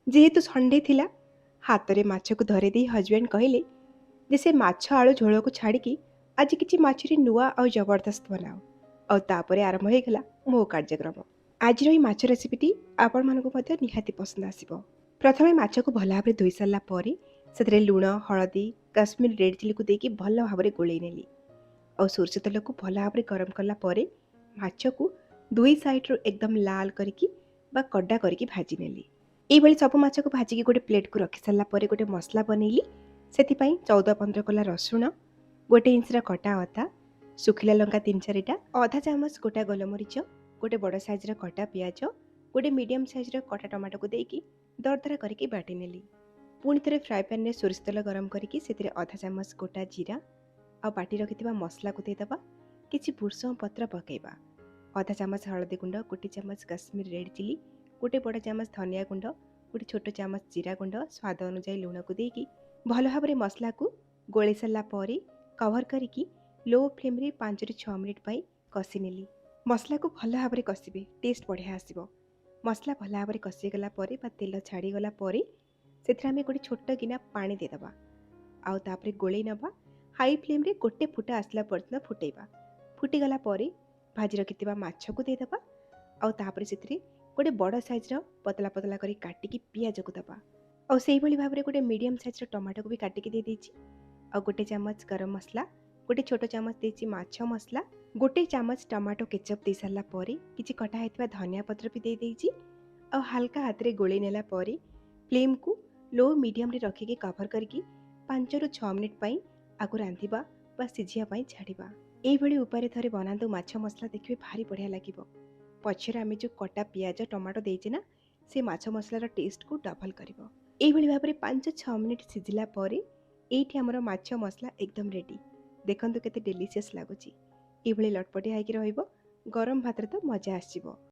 ଯେହେତୁ ସଣ୍ଡେ ଥିଲା, ହାତରେ ମାଛକୁ ଧରେଇ ଦେଇ ହଜବେଣ୍ଡ କହିଲେ ଯେ ସେ ମାଛ ଆଳୁ ଝୋଳକୁ ଛାଡ଼ିକି ଆଜି କିଛି ମାଛରେ ନୂଆ ଆଉ ଜବରଦସ୍ତ ବନାଅ। ଆଉ ତାପରେ ଆରମ୍ଭ ହେଇଗଲା ମୋ କାର୍ଯ୍ୟକ୍ରମ। ଆଜିର ଏହି ମାଛ ରେସିପିଟି ଆପଣମାନଙ୍କୁ ମଧ୍ୟ ନିହାତି ପସନ୍ଦ ଆସିବ। ପ୍ରଥମେ ମାଛକୁ ଭଲ ଭାବରେ ଧୋଇ ସାରିଲା ପରେ ସେଥିରେ ଲୁଣ, ହଳଦୀ, କାଶ୍ମୀର ରେଡ୍ ଚିଲିକୁ ଦେଇକି ଭଲ ଭାବରେ ଗୋଳେଇ ନେଲି। ଆଉ ସୋରିଷ ତେଲକୁ ଭଲ ଭାବରେ ଗରମ କଲା ପରେ ମାଛକୁ ଦୁଇ ସାଇଡ଼୍ରୁ ଏକଦମ ଲାଲ କରିକି ବା କଡ଼ା କରିକି ଭାଜି ନେଲି। ଏଇଭଳି ସବୁ ମାଛକୁ ଭାଜିକି ଗୋଟେ ପ୍ଲେଟ୍କୁ ରଖି ସାରିଲା ପରେ ଗୋଟେ ମସଲା ବନେଇଲି। ସେଥିପାଇଁ 14-15 କୋଲା ରସୁଣ, 1 ଇଞ୍ଚର କଟା ଅଦା, ଶୁଖିଲା ଲଙ୍କା 3-4ଟା, ଅଧା ଚାମଚ ଗୋଟା ଗୋଲମରିଚ, ଗୋଟେ ବଡ଼ ସାଇଜ୍ର କଟା ପିଆଜ, ଗୋଟେ ମିଡ଼ିୟମ୍ ସାଇଜ୍ର କଟା ଟମାଟୋକୁ ଦେଇକି ଦରଦରା କରିକି ବାଟି ନେଲି। ପୁଣି ଥରେ ଫ୍ରାଏ ପ୍ୟାନ୍ରେ ସୋରିଷ ତେଲ ଗରମ କରିକି ସେଥିରେ ଅଧା ଚାମଚ ଗୋଟା ଜିରା ଆଉ ବାଟି ରଖିଥିବା ମସଲାକୁ ଦେଇଦେବା। କିଛି ଭୃଷଙ୍ଗ ପତ୍ର ପକାଇବା। ଅଧା ଚାମଚ ହଳଦୀ ଗୁଣ୍ଡ, 1 ଚାମଚ କାଶ୍ମୀର ରେଡ୍ ଚିଲି, ଗୋଟେ ବଡ଼ ଚାମଚ ଧନିଆ ଗୁଣ୍ଡ, ଗୋଟେ ଛୋଟ ଚାମଚ ଜିରା ଗୁଣ୍ଡ, ସ୍ୱାଦ ଅନୁଯାୟୀ ଲୁଣକୁ ଦେଇକି ଭଲ ଭାବରେ ମସଲାକୁ ଗୋଳେଇ ସାରିଲା ପରେ କଭର କରିକି ଲୋ ଫ୍ଲେମ୍ରେ 5-6 ମିନିଟ୍ ପାଇଁ କଷି ନେଲି। ମସଲାକୁ ଭଲ ଭାବରେ କଷିବେ, ଟେଷ୍ଟ ବଢ଼ିଆ ଆସିବ। ମସଲା ଭଲ ଭାବରେ କଷିଗଲା ପରେ ବା ତେଲ ଛାଡ଼ିଗଲା ପରେ ସେଥିରେ ଆମେ ଗୋଟେ ଛୋଟ ଗିନା ପାଣି ଦେଇଦେବା। ଆଉ ତାପରେ ଗୋଳେଇ ନେବା। ହାଇ ଫ୍ଲେମ୍ରେ ଗୋଟେ ଫୁଟା ଆସିଲା ପର୍ଯ୍ୟନ୍ତ ଫୁଟେଇବା। ଫୁଟିଗଲା ପରେ ଭାଜି ରଖିଥିବା ମାଛକୁ ଦେଇଦେବା। ଆଉ ତାପରେ ସେଥିରେ ଗୋଟେ ବଡ଼ ସାଇଜ୍ର ପତଳା ପତଳା କରି କାଟିକି ପିଆଜକୁ ଦେବା। ଆଉ ସେଇଭଳି ଭାବରେ ଗୋଟେ ମିଡ଼ିୟମ୍ ସାଇଜ୍ର ଟମାଟୋକୁ ବି କାଟିକି ଦେଇଦେଇଛି। ଆଉ 1 ଚାମଚ ଗରମ ମସଲା, ଗୋଟେ ଛୋଟ ଚାମଚ ଦେଇଛି ମାଛ ମସଲା, 1 ଚାମଚ ଟମାଟୋ କେଚପ୍ ଦେଇସାରିଲା ପରେ କିଛି କଟା ହେଇଥିବା ଧନିଆ ପତ୍ର ବି ଦେଇଦେଇଛି। ଆଉ ହାଲକା ହାତରେ ଗୋଳେଇ ନେଲା ପରେ ଫ୍ଲେମ୍କୁ ଲୋ ମିଡ଼ିୟମ୍ରେ ରଖିକି କଭର କରିକି 5-6 ମିନିଟ୍ ପାଇଁ ଆକୁ ରାନ୍ଧିବା ବା ସିଝିବା ପାଇଁ ଛାଡ଼ିବା। ଏଇଭଳି ଉପାୟରେ ଥରେ ବନାନ୍ତୁ ମାଛ ମସଲା, ଦେଖିବେ ଭାରି ବଢ଼ିଆ ଲାଗିବ। ପଛରେ ଆମେ ଯେଉଁ କଟା ପିଆଜ ଟମାଟୋ ଦେଇଛେ ନା, ସେ ମାଛ ମସଲାର ଟେଷ୍ଟକୁ ଡବଲ କରିବ। ଏଇଭଳି ଭାବରେ 5-6 ମିନିଟ୍ ସିଝିଲା ପରେ ଏଇଠି ଆମର ମାଛ ମସଲା ଏକଦମ ରେଡ଼ି। ଦେଖନ୍ତୁ କେତେ ଡେଲିସିୟସ୍ ଲାଗୁଛି। ଏଇଭଳି ଲଟପଟିଆ ହେଇକି ରହିବ, ଗରମ ଭାତରେ ତ ମଜା ଆସିଯିବ।